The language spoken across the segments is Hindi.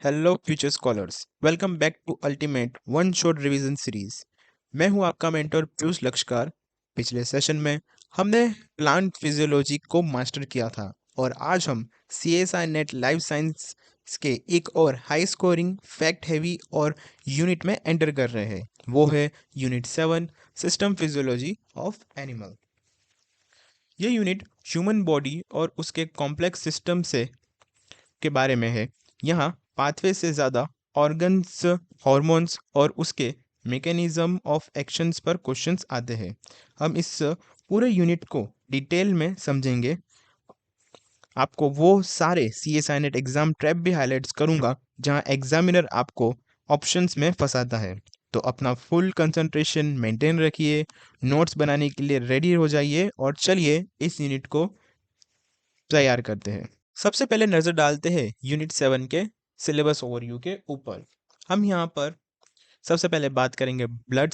Hello future scholars, welcome back to ultimate one shot revision series. मैं हूं आपका मेंटर पीयूष लक्ष्कार। पिछले सेशन में हमने प्लांट फिजियोलॉजी को मास्टर किया था और आज हम CSI नेट लाइफ साइंस के एक और हाई स्कोरिंग फैक्ट हैवी और यूनिट में एंटर कर रहे हैं। वो है unit 7, system physiology of animal. ये यूनिट ह्यूमन बॉडी और उसके कॉम्प्लेक्स सिस्टम से के बारे में है। यहाँ पाथवे से ज़्यादा ऑर्गन्स, हॉर्मोन्स और उसके मैकेनिज्म ऑफ एक्शंस पर क्वेश्चंस आते हैं। हम इस पूरे यूनिट को डिटेल में समझेंगे। आपको वो सारे CSI नेट एग्जाम ट्रैप भी हाईलाइट्स करूंगा जहां एग्जामिनर आपको ऑप्शंस में फंसाता है। तो अपना फुल कंसंट्रेशन मेंटेन रखिए, नोट्स बनाने के लिए रेडी हो जाइए और चलिए इस यूनिट को तैयार करते हैं। सबसे पहले नज़र डालते हैं यूनिट 7 के सिलेबस ओवरव्यू के ऊपर। हम यहाँ पर सबसे पहले बात करेंगे ब्लड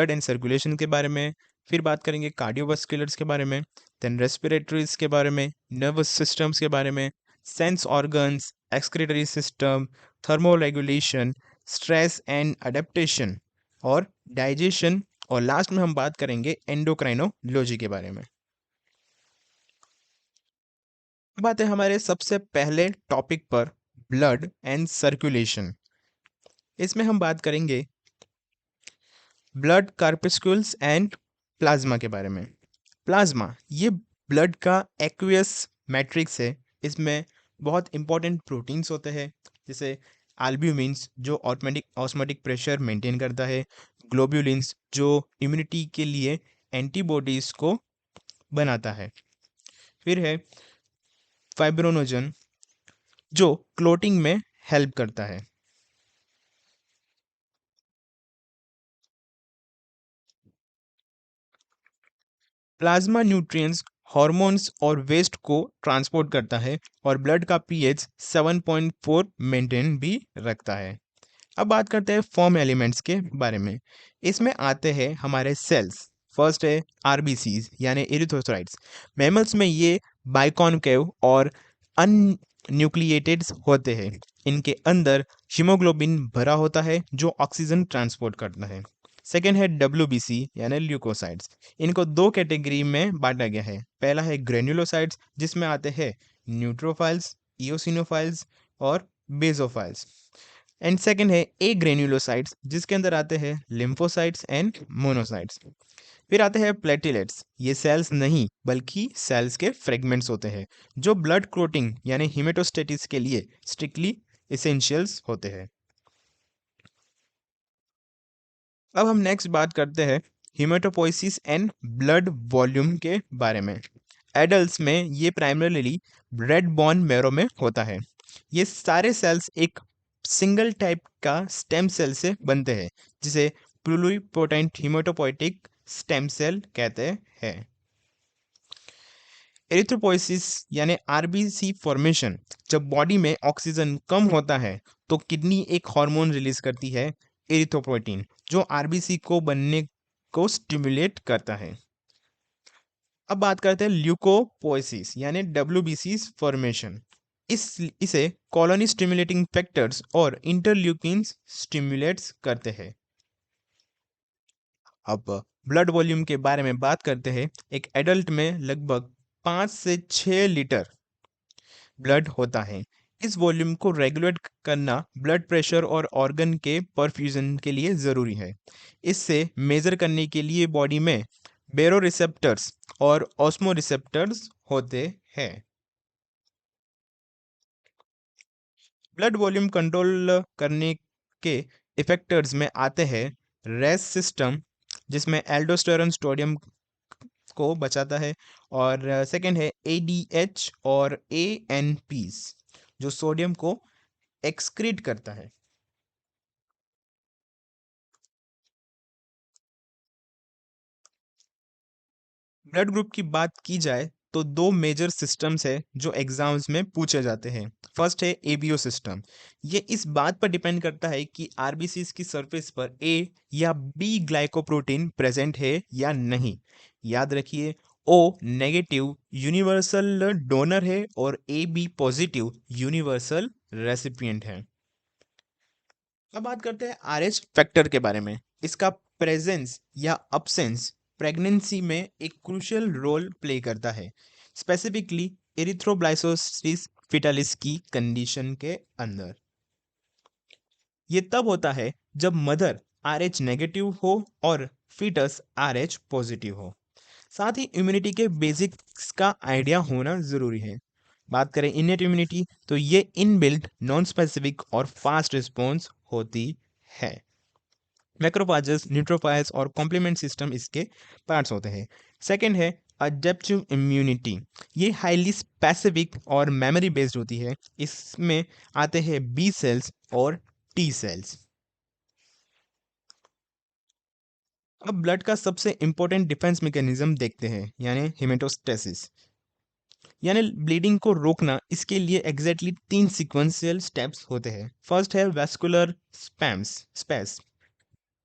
एंड सर्कुलेशन के बारे में। फिर बात करेंगे कार्डियोवास्कुलर्स के बारे में, देन रेस्पिरेटरीज के बारे में, नर्वस सिस्टम्स के बारे में, sense organs, excretory system, thermoregulation, stress and adaptation और डाइजेशन। और लास्ट में हम बात करेंगे एंडोक्राइनोलॉजी के बारे में। बात है हमारे सबसे पहले टॉपिक पर, ब्लड एंड सर्कुलेशन। इसमें हम बात करेंगे ब्लड कार्पस्क्यूल्स एंड प्लाज्मा के बारे में। प्लाज्मा ये ब्लड का एक्वियस मैट्रिक्स है। इसमें बहुत इंपॉर्टेंट प्रोटीन्स होते हैं, जैसे एल्ब्यूमिन्स जो ऑस्मोटिक प्रेशर मेंटेन करता है, ग्लोब्यूलिन्स जो इम्यूनिटी के लिए एंटीबॉडीज को बनाता है, फिर है फाइब्रोनोजन जो क्लोटिंग में हेल्प करता है। प्लाज्मा न्यूट्रिएंट्स, हॉर्मोन्स और वेस्ट को ट्रांसपोर्ट करता है और ब्लड का पीएच 7.4 मेंटेन भी रखता है। अब बात करते हैं फॉर्म एलिमेंट्स के बारे में। इसमें आते हैं हमारे सेल्स। फर्स्ट है आरबीसीज यानी एरिथ्रोसाइट्स। मैमल्स में ये बाइकॉन्केव और अनन्यूक्लिएटेड होते हैं। इनके अंदर हीमोग्लोबिन भरा होता है जो ऑक्सीजन ट्रांसपोर्ट करता है। सेकेंड है WBC यानी ल्यूकोसाइट्स। इनको दो कैटेगरी में बांटा गया है। पहला है ग्रेन्युलोसाइट्स जिसमें आते हैं न्यूट्रोफाइल्स, इओसिनोफाइल्स और बेसोफाइल्स। एंड सेकेंड है ए ग्रेन्युलोसाइट्स जिसके अंदर आते हैं लिम्फोसाइट्स एंड मोनोसाइट्स। फिर आते हैं प्लेटिलेट्स। ये सेल्स नहीं बल्कि सेल्स के फ्रेगमेंट्स होते हैं जो ब्लड क्लोटिंग यानी हिमेटोस्टेटिस के लिए स्ट्रिक्टली इसेंशियल्स होते हैं। अब हम नेक्स्ट बात करते हैं हिमेटोपोइसिस एंड ब्लड वॉल्यूम के बारे में। एडल्ट्स में ये प्राइमरीली रेड बोन मैरो में होता है। ये सारे सेल्स एक सिंगल टाइप का स्टेम सेल से बनते हैं जिसे प्लुरिपोटेंट हिमेटोपोइटिक स्टेम सेल कहते हैं। एरिथ्रोपोइसिस यानी आरबीसी फॉर्मेशन। जब बॉडी में ऑक्सीजन कम होता है तो किडनी एक हार्मोन रिलीज करती है, एरिथ्रोपोइटिन, जो आरबीसी को बनने को स्टिमुलेट करता है। अब बात करते हैं ल्यूकोपोइसिस यानी WBC फॉर्मेशन। इसे कॉलोनी स्टिमुलेटिंग फैक्टर्स और इंटरल्यूकिन्स स्टिमुलेट्स करते हैं। अब ब्लड वॉल्यूम के बारे में बात करते हैं। एक एडल्ट में लगभग 5 से 6 लीटर ब्लड होता है। इस वॉल्यूम को रेगुलेट करना ब्लड प्रेशर और ऑर्गन के परफ्यूजन के लिए ज़रूरी है। इससे मेज़र करने के लिए बॉडी में बेरो रिसेप्टर्स और ऑस्मो रिसेप्टर्स होते हैं। ब्लड वॉल्यूम कंट्रोल करने के इफेक्टर्स में आते हैं रेस सिस्टम जिसमें एल्डोस्टेरोन सोडियम को बचाता है, और सेकंड है ADH और ANPs जो सोडियम को एक्सक्रीट करता है। ब्लड ग्रुप की बात की जाए तो दो मेजर सिस्टम्स है जो एग्जाम्स में पूछे जाते हैं। फर्स्ट है ABO सिस्टम। ये इस बात पर डिपेंड करता है कि आरबीसीज की सरफेस पर A या B ग्लाइकोप्रोटीन प्रेजेंट है या नहीं। याद रखिए, O नेगेटिव यूनिवर्सल डोनर है और AB पॉजिटिव यूनिवर्सल रेसिपिएंट है। अब बात करते हैं आरएच फैक्टर के बारे में। इसका प्रेजेंस या अब्सेंस प्रेगनेंसी में एक क्रूशियल रोल प्ले करता है, स्पेसिफिकली एरिथ्रोब्लाइसोसिस फिटालिस की कंडीशन के अंदर। ये तब होता है जब मदर आरएच नेगेटिव हो और फीटस आरएच पॉजिटिव हो। साथ ही इम्यूनिटी के बेसिक्स का आइडिया होना ज़रूरी है। बात करें इनेट इम्यूनिटी, तो ये इनबिल्ट, नॉन स्पेसिफिक और फास्ट रिस्पॉन्स होती है। मैक्रोफाजेस, न्यूट्रोफाइल्स और कॉम्प्लीमेंट सिस्टम इसके पार्ट्स होते हैं। सेकेंड है अडेप्टिव इम्यूनिटी। ये हाईली स्पेसिफिक और मेमोरी बेस्ड होती है। इसमें आते हैं बी सेल्स और टी सेल्स। अब ब्लड का सबसे इंपॉर्टेंट डिफेंस मैकेनिज्म देखते हैं, यानी हेमेटोस्टेसिस, यानी ब्लीडिंग को रोकना। इसके लिए एग्जैक्टली 3 सीक्वेंशियल स्टेप्स होते हैं। फर्स्ट है वैस्कुलर स्पेस।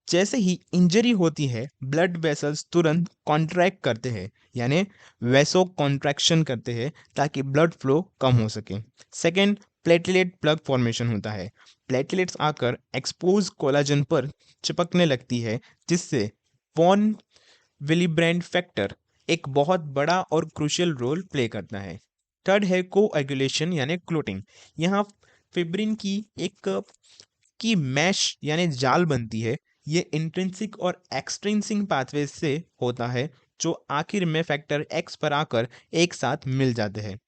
जैसे ही इंजरी होती है, ब्लड वेसल्स तुरंत कॉन्ट्रैक्ट करते हैं, यानी वैसो कॉन्ट्रैक्शन करते हैं ताकि ब्लड फ्लो कम हो सके। सेकेंड, प्लेटलेट प्लग फॉर्मेशन होता है। प्लेटलेट्स आकर एक्सपोज कोलाजन पर चिपकने लगती है, जिससे वॉन विलीब्रेंड फैक्टर एक बहुत बड़ा और क्रूशियल रोल प्ले करता है। थर्ड है कोएगुलेशन यानी क्लोटिंग। यहाँ फिब्रिन की एक की मैश यानी जाल बनती है। ये इंट्रिंसिक और एक्सट्रिंसिक पाथवे से होता है, जो आखिर में फैक्टर एक्स पर आकर एक साथ मिल जाते हैं।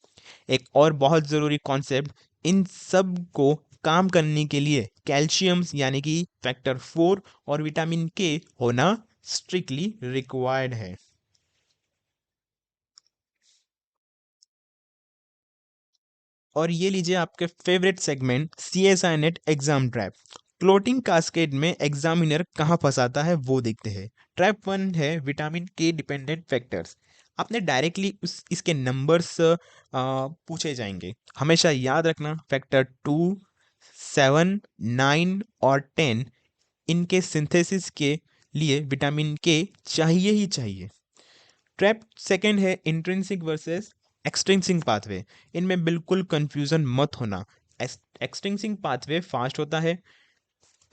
एक और बहुत ज़रूरी कॉन्सेप्ट, इन सब को काम करने के लिए कैल्शियम्स यानी कि फैक्टर 4 और विटामिन के होना स्ट्रिक्टली रिक्वायर्ड है। और ये लीजिए आपके favourite segment CSI net exam trap. Clotting cascade में एग्जामिनर कहाँ फंसाता है वो देखते हैं। ट्रैप 1 है विटामिन के डिपेंडेंट फैक्टर्स। आपने डायरेक्टली उस इसके नंबर्स पूछे जाएंगे। हमेशा याद रखना, फैक्टर 2, 7, 9 और 10, इनके सिंथेसिस के लिए विटामिन के चाहिए ही चाहिए। ट्रैप सेकंड है इंट्रिंसिक वर्सेस एक्सट्रिंसिक पाथवे। इनमें बिल्कुल कंफ्यूजन मत होना। एक्सट्रिंसिक पाथवे फास्ट होता है,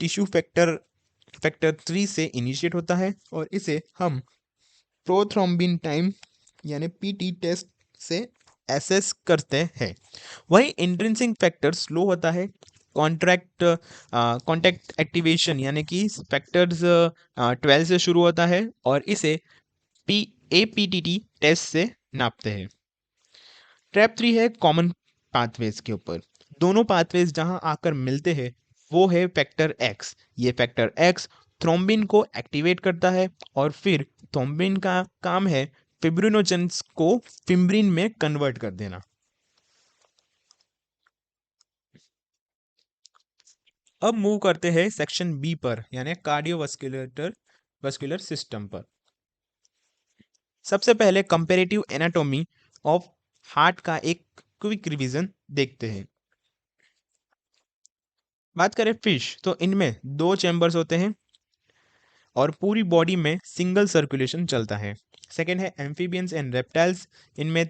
टिश्यू फैक्टर फैक्टर 3 से इनिशिएट होता है और इसे हम प्रोथ्रोम्बिन टाइम यानी पीटी टेस्ट से एसेस करते हैं। वही इंट्रिंसिक फैक्टर स्लो होता है, कॉन्टैक्ट एक्टिवेशन यानी कि फैक्टर्स 12 से शुरू होता है और इसे पी APTT टेस्ट से नापते हैं। ट्रैप 3 है कॉमन पाथवेज के ऊपर। दोनों पाथवेज जहां आकर मिलते हैं वो है फैक्टर एक्स। ये फैक्टर एक्स थ्रोम्बिन को एक्टिवेट करता है और फिर थ्रोम्बिन का काम है फिब्रिनोजेंस को फिम्ब्रिन में कन्वर्ट कर देना। अब मूव करते हैं सेक्शन बी पर, यानी वस्कुलर सिस्टम पर। सबसे पहले कंपैरेटिव एनाटॉमी ऑफ हार्ट का एक क्विक रिवीजन देखते हैं। बात करें फिश, तो इनमें 2 चैम्बर्स होते हैं और पूरी बॉडी में सिंगल सर्कुलेशन चलता है। सेकेंड है एम्फीबियंस एंड रेप्टाइल्स। इनमें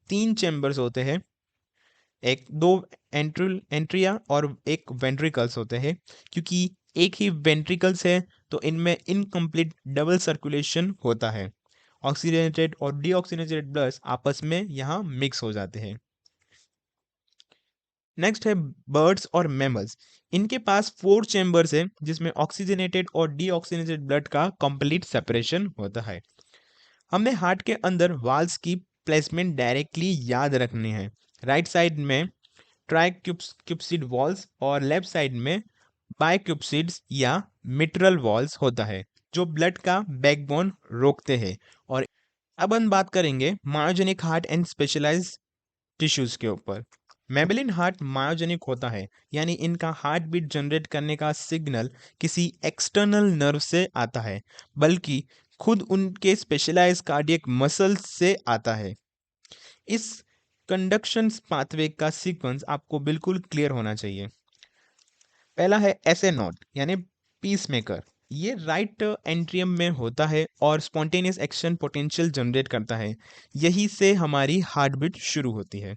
3 चैम्बर्स होते हैं, एक 2 एंट्रिया और एक वेंट्रिकल्स होते हैं। क्योंकि एक ही वेंट्रिकल्स है तो इनमें इनकम्प्लीट डबल सर्कुलेशन होता है। ऑक्सीजनेटेड और डीऑक्सीजनेटेड ब्लड आपस में यहाँ मिक्स हो जाते हैं। नेक्स्ट है बर्ड्स और मैमल्स। इनके पास 4 चैम्बर्स है, जिसमें ऑक्सीजनेटेड और डीऑक्सीजनेटेड ब्लड का कंप्लीट सेपरेशन होता है। हमने हार्ट के अंदर वाल्स की प्लेसमेंट डायरेक्टली याद रखनी है। राइट साइड में ट्राइक्यूप्सिड वॉल्स और लेफ्ट साइड में बाइक्यूप्सिड्स या मिट्रल वॉल्स होता है, जो ब्लड का बैकबोन रोकते हैं। और अब हम बात करेंगे myogenic heart and specialised tissues के ऊपर। मेबेलिन हार्ट मायोजेनिक होता है, यानी इनका हार्ट बीट जनरेट करने का सिग्नल किसी एक्सटर्नल नर्व से आता है, बल्कि खुद उनके स्पेशलाइज कार्डियक मसल से आता है। इस कंडक्शन पाथवे का सीक्वेंस आपको बिल्कुल क्लियर होना चाहिए। पहला है एस ए नॉट यानी पीस मेकर। ये राइट एंट्रियम में होता है और स्पॉन्टेनियस एक्शन पोटेंशियल जनरेट करता है। यही से हमारी हार्ट बीट शुरू होती है।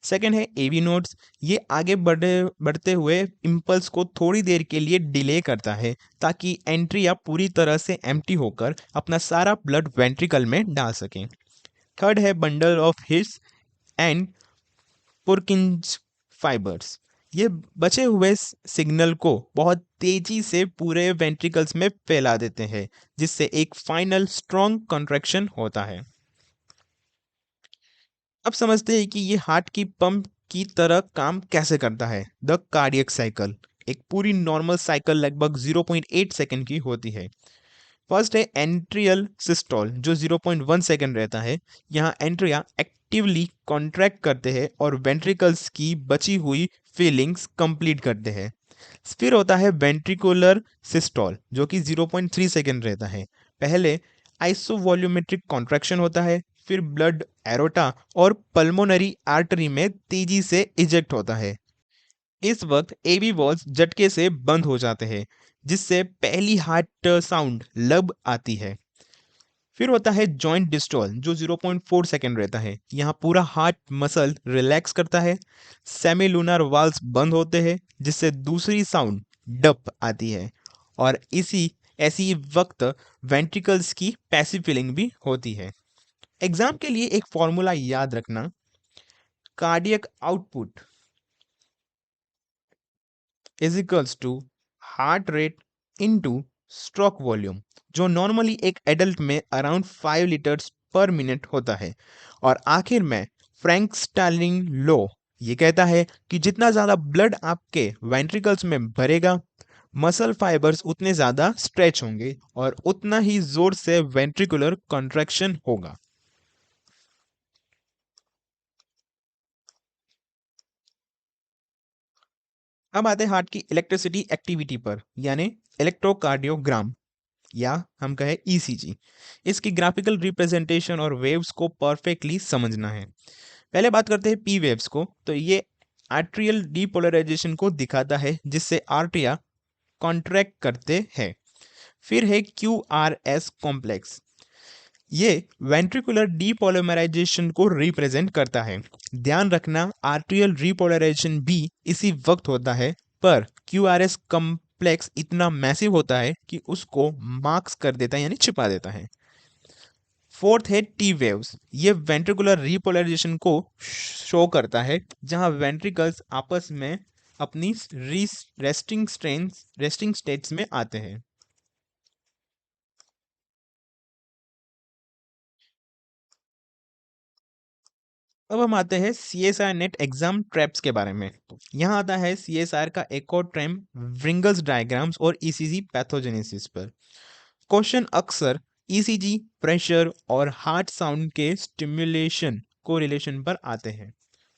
सेकंड है एवी नोड्स। ये आगे बढ़ते हुए इम्पल्स को थोड़ी देर के लिए डिले करता है ताकि एंट्रिया पूरी तरह से एम्प्टी होकर अपना सारा ब्लड वेंट्रिकल में डाल सकें। थर्ड है bundle of His and Purkinje fibres. ये बचे हुए सिग्नल को बहुत तेजी से पूरे वेंट्रिकल्स में फैला देते हैं, जिससे एक फाइनल स्ट्रॉन्ग कॉन्ट्रैक्शन होता है। अब समझते हैं कि ये हार्ट की पंप की तरह काम कैसे करता है। The cardiac cycle. एक पूरी नॉर्मल साइकिल लगभग 0.8 सेकंड की होती है। फर्स्ट है एंट्रियल सिस्टोल जो 0.1 सेकंड रहता है। यहाँ एंट्रिया एक्टिवली कॉन्ट्रैक्ट करते हैं और वेंट्रिकल्स की बची हुई फीलिंग्स कंप्लीट करते हैं। फिर होता है वेंट्रिकुलर सिस्टोल जो कि 0.3 सेकंड रहता है। पहले आइसोवॉल्यूमेट्रिक कॉन्ट्रैक्शन होता है, फिर ब्लड एरोटा और पल्मोनरी आर्टरी में तेजी से इजेक्ट होता है। इस वक्त एबी वॉल्स झटके से बंद हो जाते हैं, जिससे पहली हार्ट साउंड लब आती है। फिर होता है जॉइंट डिस्टॉल जो 0.4 सेकंड रहता है। यहाँ पूरा हार्ट मसल रिलैक्स करता है, सेमी लूनर वाल्व्स बंद होते हैं, जिससे दूसरी साउंड डप आती है। और इसी ऐसी वक्त वेंट्रिकल्स की पैसिव फीलिंग भी होती है। एग्जाम के लिए एक फॉर्मूला याद रखना, cardiac output is equals to heart rate into stroke volume, जो नॉर्मली एक एडल्ट में अराउंड 5 लीटर्स पर मिनट होता है। और आखिर में फ्रैंक स्टालिंग लॉ ये कहता है कि जितना ज़्यादा ब्लड आपके वेंट्रिकल्स में भरेगा, मसल फाइबर्स उतने ज़्यादा स्ट्रेच होंगे और उतना ही जोर से वेंट्रिकुलर कॉन्ट्रैक्शन होगा। अब आते हैं हार्ट की इलेक्ट्रिसिटी एक्टिविटी पर, यानी इलेक्ट्रोकार्डियोग्राम या हम कहें ईसीजी। इसकी ग्राफिकल रिप्रेजेंटेशन और वेव्स को परफेक्टली समझना है। पहले बात करते हैं पी वेव्स को। तो ये आर्ट्रियल डीपोलराइजेशन को दिखाता है, जिससे आर्टिया कॉन्ट्रैक्ट करते हैं। फिर है क्यू आर एस कॉम्प्लेक्स। ये वेंट्रिकुलर डीपोलिमराइजेशन को रिप्रेजेंट करता है। ध्यान रखना आर्ट्रियल रिपोलराइजेशन भी इसी वक्त होता है, पर क्यूआरएस कॉम्प्लेक्स इतना मैसिव होता है कि उसको मार्क्स कर देता है, यानी छिपा देता है। फोर्थ है टी वेव्स। ये वेंट्रिकुलर रिपोलराइजेशन को शो करता है, जहां वेंट्रिकल्स आपस में अपनी रेस्टिंग स्टेट्स में आते हैं। अब हम आते हैं CSR नेट एग्जाम ट्रैप्स के बारे में। यहाँ आता है CSR का एक और ट्रेम व्रिंगल्स डायग्राम्स और ECG पैथोजेनेसिस पर। क्वेश्चन अक्सर ECG प्रेशर और हार्ट साउंड के स्टिमुलेशन को रिलेशन पर आते हैं।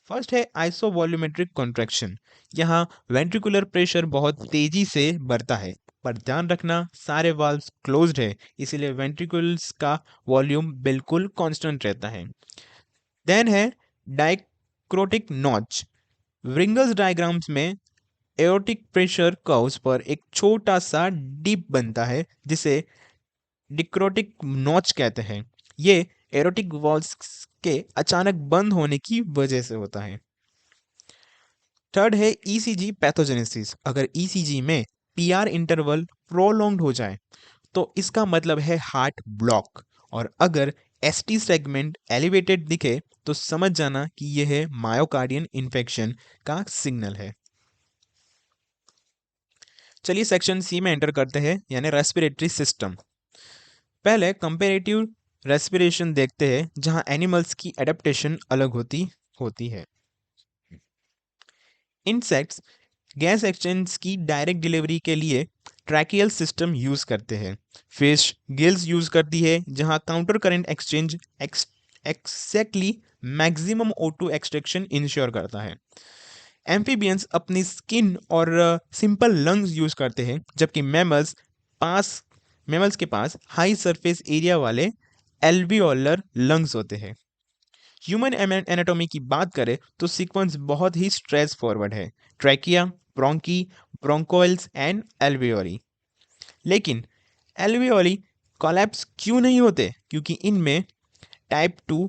फर्स्ट है आइसोवॉल्यूमेट्रिक कॉन्ट्रैक्शन। यहाँ वेंट्रिकुलर प्रेशर बहुत तेजी से बढ़ता है, पर ध्यान रखना सारे वाल्व्स क्लोज्ड है, इसीलिए वेंट्रिकल्स का वॉल्यूम बिल्कुल कांस्टेंट रहता है। देन है डाइक्रोटिक नॉच। व्रिंगल्स डायग्राम्स में एओर्टिक प्रेशर कर्व्स पर एक छोटा सा डिप बनता है, जिसे डिक्रोटिक नॉच कहते हैं। ये एरोटिक वॉल्व्स के अचानक बंद होने की वजह से होता है। थर्ड है ईसीजी पैथोजेनेसिस। अगर ईसीजी में पीआर इंटरवल प्रोलॉन्ग्ड हो जाए तो इसका मतलब है हार्ट ब्लॉक, और अगर एसटी सेगमेंट एलिवेटेड दिखे तो समझ जाना कि यह है मायोकार्डियन इन्फेक्शन का सिग्नल है। चलिए सेक्शन सी में एंटर करते हैं, यानी रेस्पिरेटरी सिस्टम। पहले कंपैरेटिव रेस्पिरेशन देखते हैं, जहां एनिमल्स की एडेप्टेशन अलग होती होती है। इंसेक्ट्स गैस एक्सचेंज की डायरेक्ट डिलीवरी के लिए ट्रैकियल सिस्टम यूज करते हैं। फिश गिल्स यूज करती है, जहां counter current exchange exactly maximum O2 extraction ensure करता है। एम्फीबियंस अपनी स्किन और सिंपल लंग्स यूज करते हैं, जबकि पास मैमल्स के पास हाई सरफेस एरिया वाले एल्वियोलर लंग्स होते हैं। ह्यूमन एनाटॉमी की बात करें तो सीक्वेंस बहुत ही स्ट्रेस फॉरवर्ड है। Trachea, bronchi, bronchioles and alveoli. लेकिन एल्वियोली कोलैप्स क्यों नहीं होते? क्योंकि इनमें टाइप 2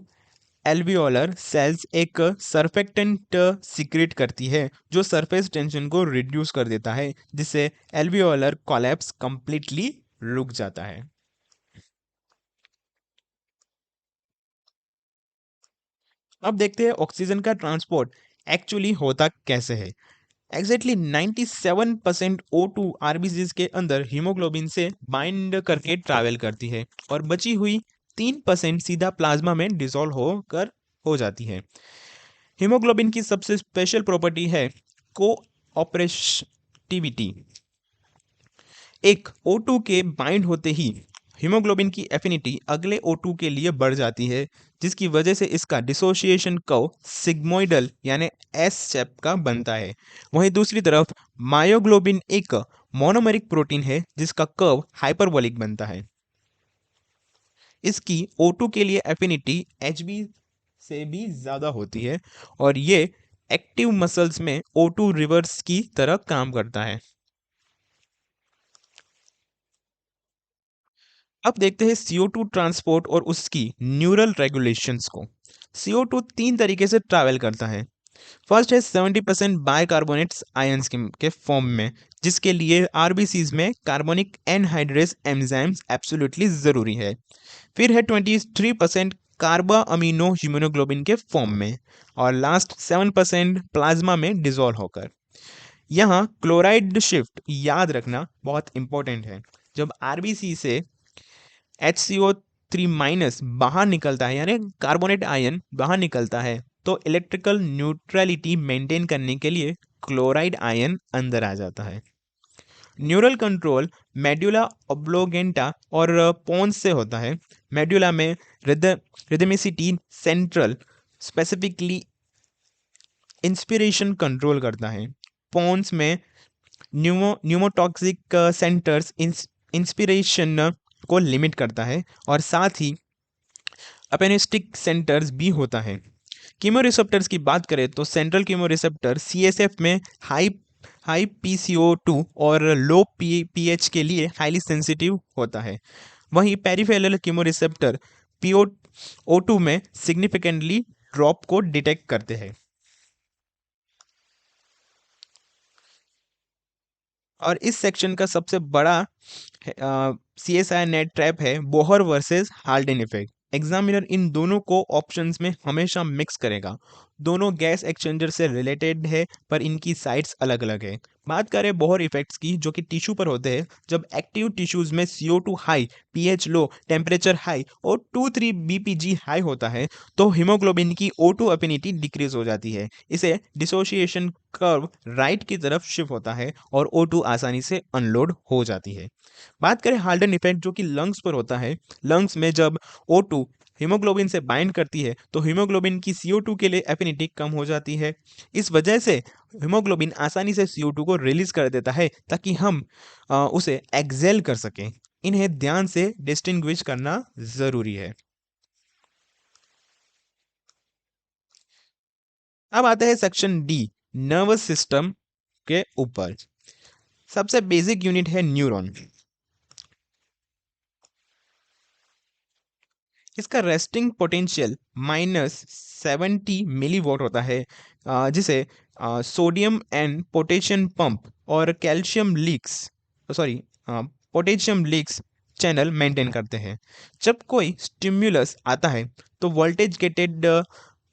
एल्वियोलर सेल्स एक सरफेक्टेंट सीक्रेट करती है जो सरफेस टेंशन को रिड्यूस कर देता है, जिससे एल्वियोलर कोलैप्स कंप्लीटली रुक जाता है। अब देखते हैं ऑक्सीजन का ट्रांसपोर्ट एक्चुअली होता कैसे है। एग्जैक्टली 97% O2 आरबीसीज के अंदर हीमोग्लोबिन से बाइंड करके ट्रैवल करती है और बची हुई 3% सीधा प्लाज्मा में डिसॉल्व होकर हो जाती है। हीमोग्लोबिन की सबसे स्पेशल प्रॉपर्टी है को ऑपरेटिविटी। एक O2 के बाइंड होते ही हीमोग्लोबिन की एफिनिटी अगले O2 के लिए बढ़ जाती है, जिसकी वजह से इसका डिसोसिएशन कर्व सिग्मोइडल यानी एस शेप का बनता है। वहीं दूसरी तरफ मायोग्लोबिन एक मोनोमेरिक प्रोटीन है जिसका कर्व हाइपरबोलिक बनता है। इसकी O2 के लिए एफिनिटी Hb से भी ज़्यादा होती है और ये एक्टिव मसल्स में O2 रिवर्स की तरह काम करता है। अब देखते हैं CO2 ट्रांसपोर्ट और उसकी न्यूरल रेगुलेशंस को। CO2 तीन तरीके से ट्रैवल करता है। फर्स्ट है 70% बाइकार्बोनेट्स आयंस के फॉर्म में, जिसके लिए आरबीसीज में कार्बोनिक एनहाइड्रेस एंजाइम्स एब्सोल्युटली ज़रूरी है। फिर है 23% कार्बा अमीनो हीमोग्लोबिन के फॉर्म में और लास्ट 7% प्लाज्मा में डिजोल्व होकर। यहाँ क्लोराइड शिफ्ट याद रखना बहुत इंपॉर्टेंट है। जब आरबीसी से HCO3- बाहर निकलता है यानी कार्बोनेट आयन बाहर निकलता है तो इलेक्ट्रिकल न्यूट्रलिटी मेंटेन करने के लिए क्लोराइड आयन अंदर आ जाता है। न्यूरल कंट्रोल मेडुला ऑब्लोगेंटा और पोन्स से होता है। मेडुला में rhythmicity central specifically inspiration control करता है। पोन्स में न्यूमोटॉक्सिक सेंटर्स इंस्पिरेशन को लिमिट करता है और साथ ही अपेनिस्टिक सेंटर्स भी होता है। कीमो रिसेप्टर्स की बात करें तो सेंट्रल कीमो रिसेप्टर CSF में हाई हाई PCO2 और लो पीएच के लिए हाईली सेंसिटिव होता है। वहीं पेरिफेरल कीमो रिसेप्टर PO2 में सिग्निफिकेंटली ड्रॉप को डिटेक्ट करते हैं। और इस सेक्शन का सबसे बड़ा CSI नेट ट्रैप है Bohr versus Haldane effect. Examiner इन दोनों को ऑप्शंस में हमेशा मिक्स करेगा। दोनों गैस एक्सचेंजर से रिलेटेड है पर इनकी साइट्स अलग अलग है। बात करें बोहर इफेक्ट्स की जो कि टिश्यू पर होते हैं, जब एक्टिव टिश्यूज में CO2 हाई, पीएच लो, टेम्परेचर हाई और 2,3 BPG हाई होता है तो हीमोग्लोबिन की O2 एफिनिटी डिक्रीज हो जाती है। इसे डिसोसिएशन कर्व राइट की तरफ शिफ्ट होता है और O2 आसानी से अनलोड हो जाती है। बात करें हाल्डन इफेक्ट जो कि लंग्स पर होता है। लंग्स में जब O2 हीमोग्लोबिन से बाइंड करती है तो हीमोग्लोबिन की CO2 के लिए एफिनिटी कम हो जाती है। इस वजह से हीमोग्लोबिन आसानी से CO2 को रिलीज कर देता है ताकि हम उसे एक्सेल कर सकें। इन्हें ध्यान से डिस्टिंग्विश करना जरूरी है। अब आता है सेक्शन डी, नर्वस सिस्टम के ऊपर। सबसे बेसिक यूनिट है न्यूरॉन। इसका रेस्टिंग पोटेंशियल -70 मिलीवॉट होता है, जिसे सोडियम एंड पोटेशियम पंप और calcium leaks sorry potassium leaks channel maintain करते हैं। जब कोई स्टिम्युलस आता है तो वोल्टेज गेटेड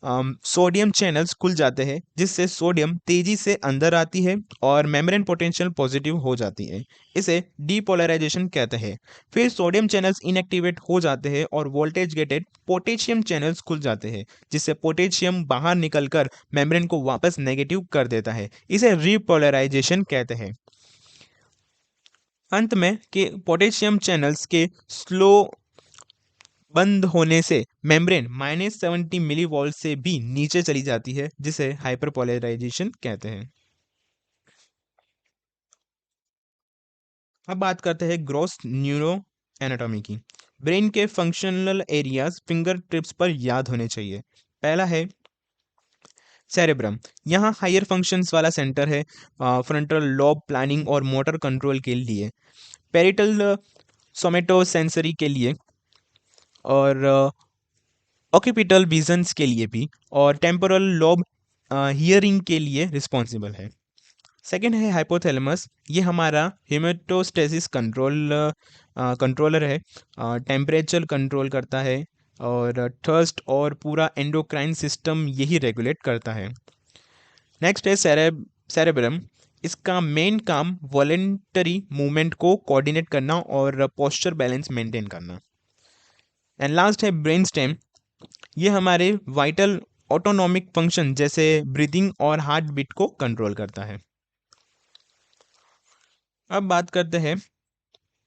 सोडियम चैनल्स खुल जाते हैं, जिससे सोडियम तेजी से अंदर आती है और मेम्ब्रेन पोटेंशियल पॉजिटिव हो जाती है। इसे डीपोलराइजेशन कहते हैं। फिर सोडियम चैनल्स इनएक्टिवेट हो जाते हैं और वोल्टेज गेटेड पोटेशियम चैनल्स खुल जाते हैं, जिससे पोटेशियम बाहर निकलकर मेम्ब्रेन को वापस नेगेटिव कर देता है। इसे रीपोलराइजेशन कहते हैं। अंत में कि पोटेशियम चैनल्स के स्लो बंद होने से मेम्ब्रेन -70 मिलीवोल्ट से भी नीचे चली जाती है, जिसे हाइपरपोलराइजेशन कहते हैं। अब बात करते हैं ग्रॉस न्यूरो एनाटॉमी की। ब्रेन के फंक्शनल एरियाज फिंगर टिप्स पर याद होने चाहिए। पहला है सेरेब्रम। यहाँ हायर फंक्शंस वाला सेंटर है फ्रंटल लॉब प्लानिंग और मोटर कंट्रोल के लिए। पेरिटल सोमेटो सेंसरी के लिए और ऑक्यूपिटल विजन्स के लिए भी और टेम्पोरल लोब हियरिंग के लिए रिस्पॉन्सिबल है। सेकेंड है हाइपोथैलेमस, ये हमारा हेमेटोस्टेसिस कंट्रोलर है, टेम्परेचर कंट्रोल करता है और थर्स्ट और पूरा एंडोक्राइन सिस्टम यही रेगुलेट करता है। नेक्स्ट है सेरेब्रम, इसका मेन काम वॉलेंटरी मूवमेंट को कोऑर्डिनेट करना और पोस्चर बैलेंस मेंटेन करना। एंड लास्ट है ब्रेन स्टेम, ये हमारे वाइटल ऑटोनॉमिक फंक्शन जैसे ब्रीदिंग और हार्ट बीट को कंट्रोल करता है। अब बात करते हैं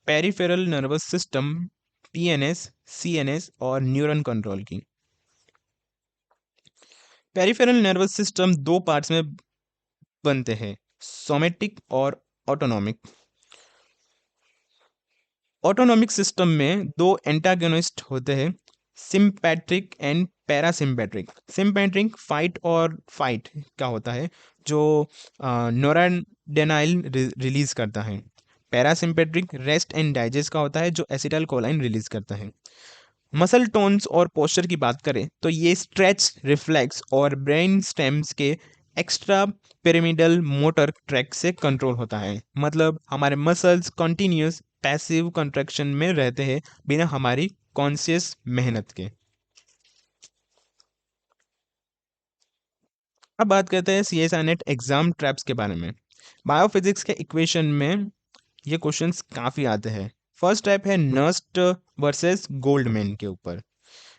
peripheral nervous system, PNS, CNS और न्यूरॉन कंट्रोल की। पेरिफेरल नर्वस सिस्टम दो पार्ट्स में बनते हैं, सोमेटिक और ऑटोनॉमिक। ऑटोनॉमिक सिस्टम में दो एंटागोनिस्ट होते हैं, सिम्पैट्रिक एंड पैरासिम्पैट्रिक। सिम्पैट्रिक फाइट और फाइट का होता है जो नोराडेनाइल रिलीज करता है। पैरासिम्पैट्रिक रेस्ट एंड डाइजेस्ट का होता है जो एसिटाइल कोलाइन रिलीज करता है। मसल टोन्स और पोस्चर की बात करें तो ये स्ट्रेच, रिफ्लेक्स और ब्रेन स्टेम्स के एक्स्ट्रा पिरामिडल मोटर ट्रैक से कंट्रोल होता है। मतलब हमारे मसल्स कंटिन्यूस पैसिव कंट्रैक्शन में रहते हैं बिना हमारी कॉन्शियस मेहनत के। अब बात करते हैं सीएसआई नेट एग्जाम ट्रैप्स के बारे में। बायोफिजिक्स के इक्वेशन में ये क्वेश्चंस काफ़ी आते हैं। फर्स्ट टाइप है नर्स्ट वर्सेस गोल्डमैन के ऊपर।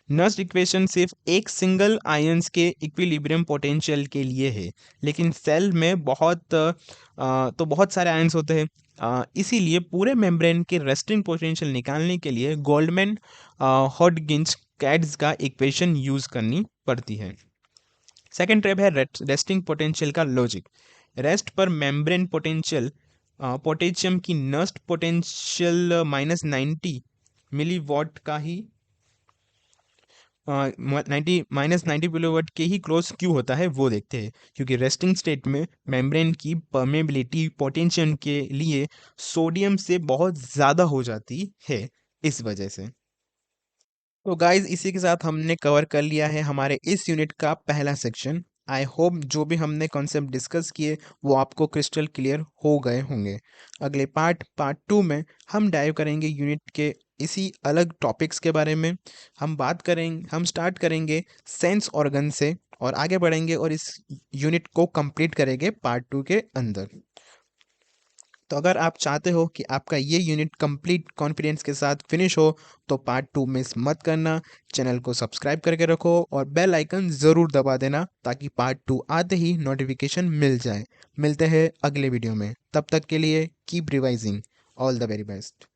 नर्स्ट इक्वेशन सिर्फ एक सिंगल आयंस के इक्विलिब्रियम पोटेंशियल के लिए है, लेकिन सेल में बहुत सारे आयंस होते हैं। इसीलिए पूरे मेम्ब्रेन के रेस्टिंग पोटेंशियल निकालने के लिए गोल्डमैन हॉडगिंज कैड्स का इक्वेशन यूज करनी पड़ती है। सेकेंड ट्रैप है रेस्टिंग पोटेंशियल का लॉजिक। रेस्ट पर मेम्ब्रेन पोटेंशियल पोटेशियम की नर्स्ट पोटेंशियल -90 मिली वॉट का ही 90 किलोवाट के ही क्लोज क्यों होता है वो देखते हैं, क्योंकि रेस्टिंग स्टेट में मेम्ब्रेन की परमेबिलिटी पोटेंशियम के लिए सोडियम से बहुत ज़्यादा हो जाती है इस वजह से। तो गाइज इसी के साथ हमने कवर कर लिया है हमारे इस यूनिट का पहला सेक्शन। आई होप जो भी हमने कॉन्सेप्ट डिस्कस किए वो आपको क्रिस्टल क्लियर हो गए होंगे। अगले पार्ट 2 में हम डाइव करेंगे यूनिट के इसी अलग टॉपिक्स के बारे में। हम स्टार्ट करेंगे सेंस ऑर्गन से और आगे बढ़ेंगे और इस यूनिट को कंप्लीट करेंगे पार्ट 2 के अंदर। तो अगर आप चाहते हो कि आपका ये यूनिट कंप्लीट कॉन्फिडेंस के साथ फिनिश हो तो पार्ट 2 मिस मत करना। चैनल को सब्सक्राइब करके रखो और बेल आइकन ज़रूर दबा देना ताकि पार्ट 2 आते ही नोटिफिकेशन मिल जाए। मिलते हैं अगले वीडियो में, तब तक के लिए keep revising. All the very best.